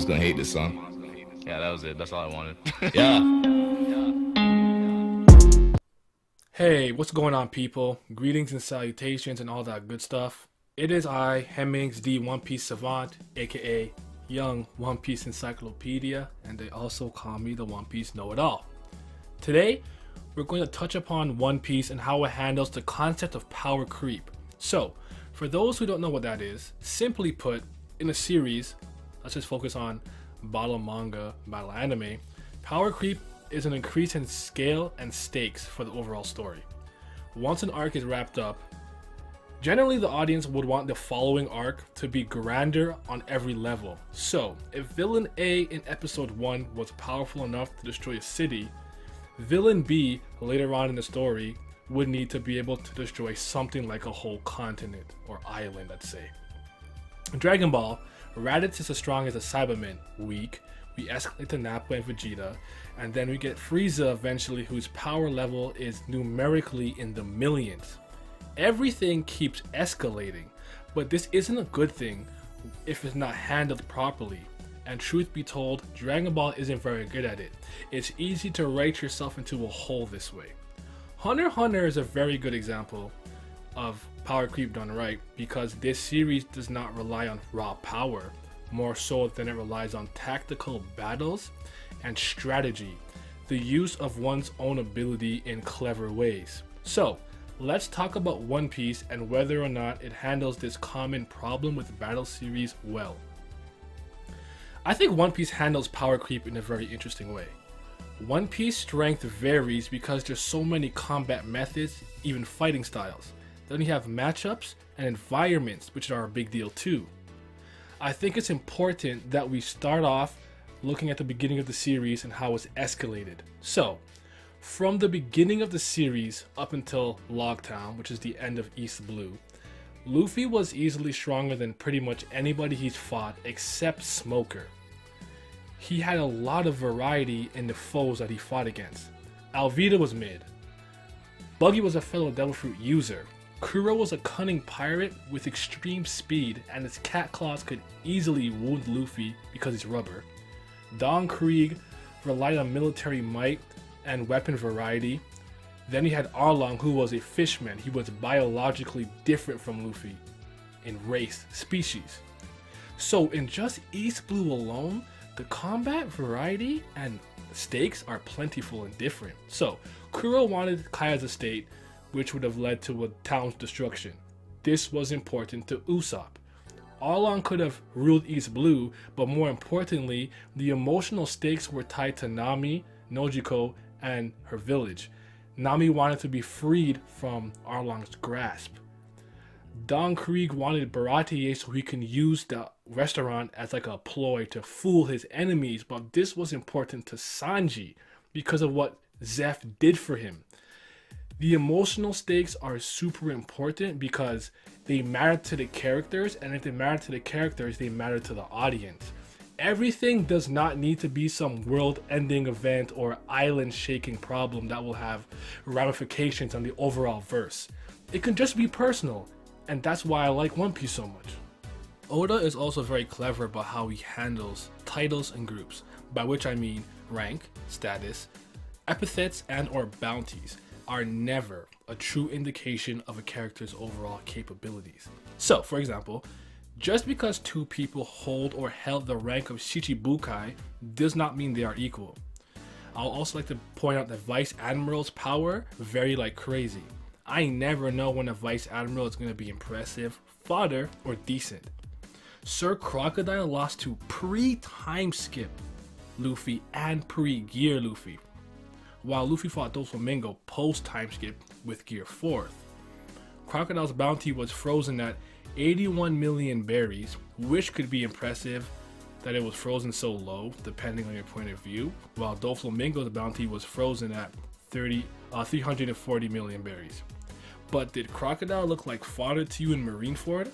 gonna hate this song. Yeah, that was it. That's all I wanted. Yeah. Hey, what's going on, people? Greetings and salutations and all that good stuff. It is I, Hemmings, the One Piece Savant, aka Young One Piece Encyclopedia, and they also call me the One Piece Know-It-All. Today, we're going to touch upon One Piece and how it handles the concept of power creep. So, for those who don't know what that is, simply put, in a series, let's just focus on battle manga, battle anime, power creep is an increase in scale and stakes for the overall story. Once an arc is wrapped up, generally the audience would want the following arc to be grander on every level. So, if Villain A in episode 1 was powerful enough to destroy a city, Villain B later on in the story would need to be able to destroy something like a whole continent or island, let's say. In Dragon Ball, Raditz is as strong as a Cyberman, weak. We escalate to Nappa and Vegeta, and then we get Frieza eventually, whose power level is numerically in the millions. Everything keeps escalating, but this isn't a good thing if it's not handled properly. And truth be told, Dragon Ball isn't very good at it. It's easy to write yourself into a hole this way. Hunter x Hunter is a very good example of power creep done right, because this series does not rely on raw power, more so than it relies on tactical battles and strategy, the use of one's own ability in clever ways. So, let's talk about One Piece and whether or not it handles this common problem with battle series well. I think One Piece handles power creep in a very interesting way. One Piece strength varies because there's so many combat methods, even fighting styles. Then you have matchups and environments, which are a big deal too. I think it's important that we start off looking at the beginning of the series and how it's escalated. So, from the beginning of the series up until Logtown, which is the end of East Blue, Luffy was easily stronger than pretty much anybody he's fought except Smoker. He had a lot of variety in the foes that he fought against. Alvida was mid. Buggy was a fellow Devil Fruit user. Kuro was a cunning pirate with extreme speed, and his cat claws could easily wound Luffy because he's rubber. Don Krieg relied on military might and weapon variety. Then he had Arlong, who was a fishman. He was biologically different from Luffy in race, species. So in just East Blue alone, the combat variety and stakes are plentiful and different. So Kuro wanted Kaya's estate, which would have led to a town's destruction. This was important to Usopp. Arlong could have ruled East Blue, but more importantly, the emotional stakes were tied to Nami, Nojiko, and her village. Nami wanted to be freed from Arlong's grasp. Don Krieg wanted Baratier so he can use the restaurant as like a ploy to fool his enemies, but this was important to Sanji because of what Zeph did for him. The emotional stakes are super important because they matter to the characters, and if they matter to the characters, they matter to the audience. Everything does not need to be some world-ending event or island-shaking problem that will have ramifications on the overall verse. It can just be personal, and that's why I like One Piece so much. Oda is also very clever about how he handles titles and groups, by which I mean rank, status, epithets, and or bounties are never a true indication of a character's overall capabilities. So, for example, just because two people hold or held the rank of Shichibukai does not mean they are equal. I'll also like to point out that Vice Admiral's power vary like crazy. I never know when a Vice Admiral is going to be impressive, fodder, or decent. Sir Crocodile lost to pre-time skip Luffy and pre-gear Luffy, while Luffy fought Doflamingo post-time skip with gear 4th. Crocodile's bounty was frozen at 81 million berries, which could be impressive that it was frozen so low, depending on your point of view, while Doflamingo's bounty was frozen at 340 million berries. But did Crocodile look like fodder to you in Marineford?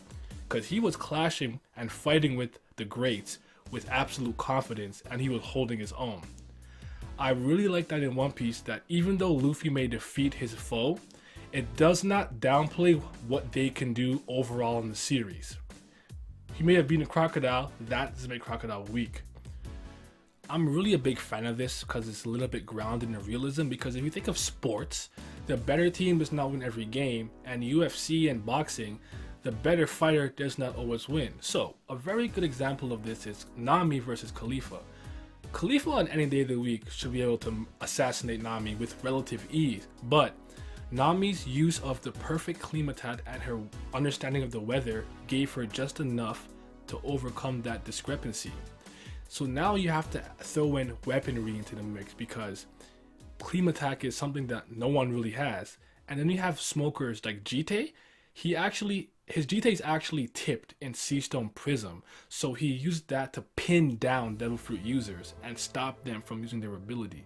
Because he was clashing and fighting with the greats with absolute confidence, and he was holding his own. I really like that in One Piece, that even though Luffy may defeat his foe, it does not downplay what they can do overall in the series. He may have been a Crocodile, that doesn't make Crocodile weak. I'm really a big fan of this because it's a little bit grounded in realism. Because if you think of sports, the better team does not win every game, and UFC and boxing, the better fighter does not always win. So a very good example of this is Nami versus Khalifa. Khalifa on any day of the week should be able to assassinate Nami with relative ease, but Nami's use of the perfect klimatat and her understanding of the weather gave her just enough to overcome that discrepancy. So now you have to throw in weaponry into the mix because klimatak is something that no one really has. And then you have smokers like Jite. His Jite is actually tipped in Seastone Prism, so he used that to pin down Devil Fruit users and stop them from using their ability.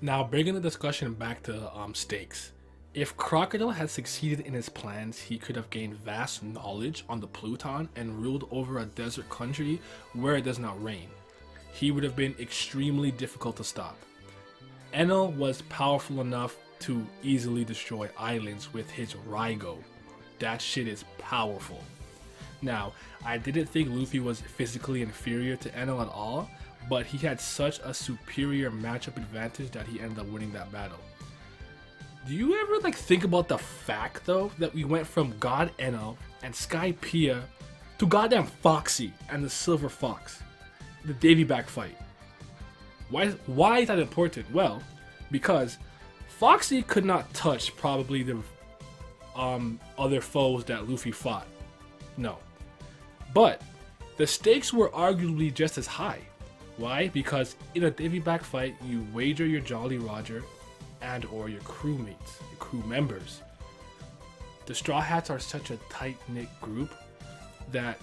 Now bringing the discussion back to stakes. If Crocodile had succeeded in his plans, he could have gained vast knowledge on the Pluton and ruled over a desert country where it does not rain. He would have been extremely difficult to stop. Enel was powerful enough to easily destroy islands with his Raigo. That shit is powerful. Now, I didn't think Luffy was physically inferior to Enel at all, but he had such a superior matchup advantage that he ended up winning that battle. Do you ever think about the fact though that we went from God Enel and Skypiea to goddamn Foxy and the Silver Fox, the Davy back fight? Why is that important? Well, because Foxy could not touch probably the other foes that Luffy fought. No. But the stakes were arguably just as high. Why? Because in a Davy back fight, you wager your Jolly Roger and or your crewmates, your crew members. The Straw Hats are such a tight-knit group that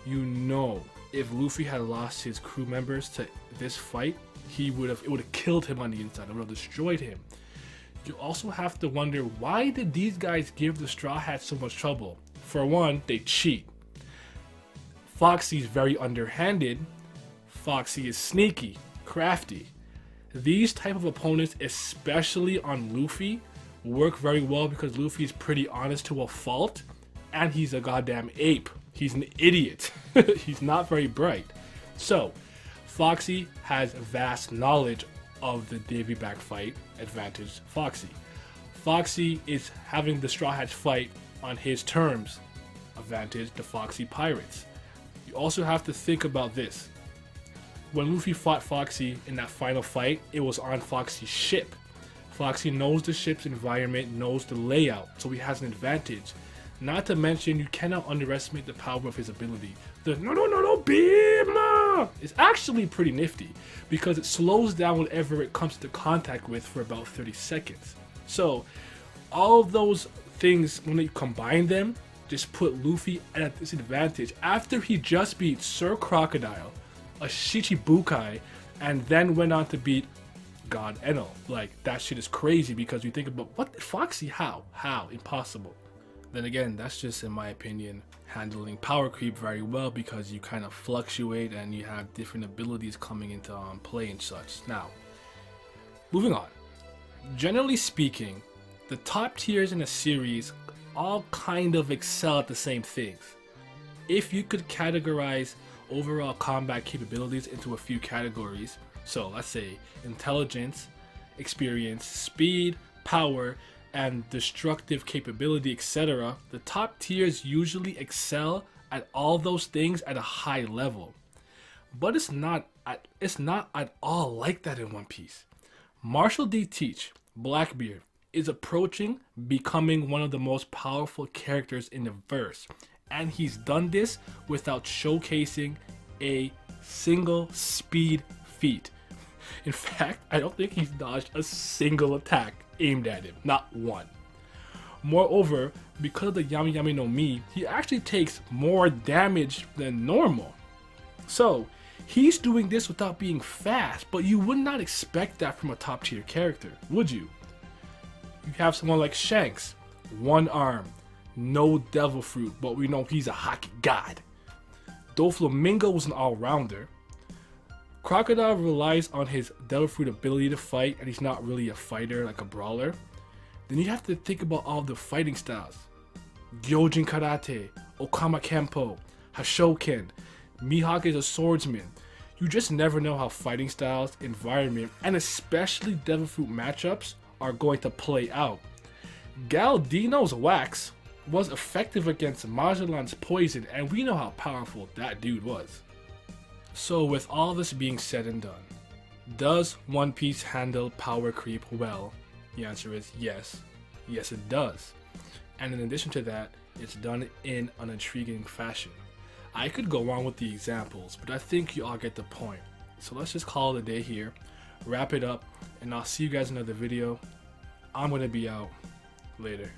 if Luffy had lost his crew members to this fight, it would have killed him on the inside. It would have destroyed him. You also have to wonder, why did these guys give the Straw Hats so much trouble? For one, they cheat. Foxy's very underhanded. Foxy is sneaky, crafty. These type of opponents, especially on Luffy, work very well because Luffy is pretty honest to a fault, and he's a goddamn ape. He's an idiot. He's not very bright. So, Foxy has vast knowledge of the Davy back fight, advantage Foxy. Foxy is having the Straw Hats fight on his terms, advantage the Foxy Pirates. You also have to think about this. When Luffy fought Foxy in that final fight, it was on Foxy's ship. Foxy knows the ship's environment, knows the layout, so he has an advantage. Not to mention, you cannot underestimate the power of his ability. The no beam is actually pretty nifty because it slows down whatever it comes into contact with for about 30 seconds. So, all of those things, when you combine them, just put Luffy at a disadvantage after he just beat Sir Crocodile, a Shichibukai, and then went on to beat God Enel. That shit is crazy because you think about, what did Foxy, how? Impossible. Then again, that's just, in my opinion, handling power creep very well because you kind of fluctuate and you have different abilities coming into play and such. Now, moving on. Generally speaking, the top tiers in a series all kind of excel at the same things. If you could categorize overall combat capabilities into a few categories, so let's say intelligence, experience, speed, power, and destructive capability, etc., the top tiers usually excel at all those things at a high level. But it's not at all like that in One Piece. Marshall D. Teach, Blackbeard, is approaching becoming one of the most powerful characters in the verse, and he's done this without showcasing a single speed feat. In fact, I don't think he's dodged a single attack aimed at him, not one. Moreover, because of the Yami Yami no Mi, he actually takes more damage than normal. So, he's doing this without being fast, but you would not expect that from a top tier character, would you? You have someone like Shanks, one arm, no devil fruit, but we know he's a hockey god. Doflamingo was an all-rounder. Crocodile relies on his devil fruit ability to fight, and he's not really a fighter like a brawler. Then you have to think about all the fighting styles. Gyojin Karate, Okama Kempo, Hashoken, Mihawk is a swordsman. You just never know how fighting styles, environment, and especially Devil Fruit matchups are going to play out. Galdino's Wax was effective against Magellan's Poison, and we know how powerful that dude was. So with all this being said and done, does One Piece handle power creep well? The answer is yes. Yes, it does. And in addition to that, it's done in an intriguing fashion. I could go on with the examples, but I think you all get the point. So let's just call it a day here, wrap it up, and I'll see you guys in another video. I'm going to be out. Later.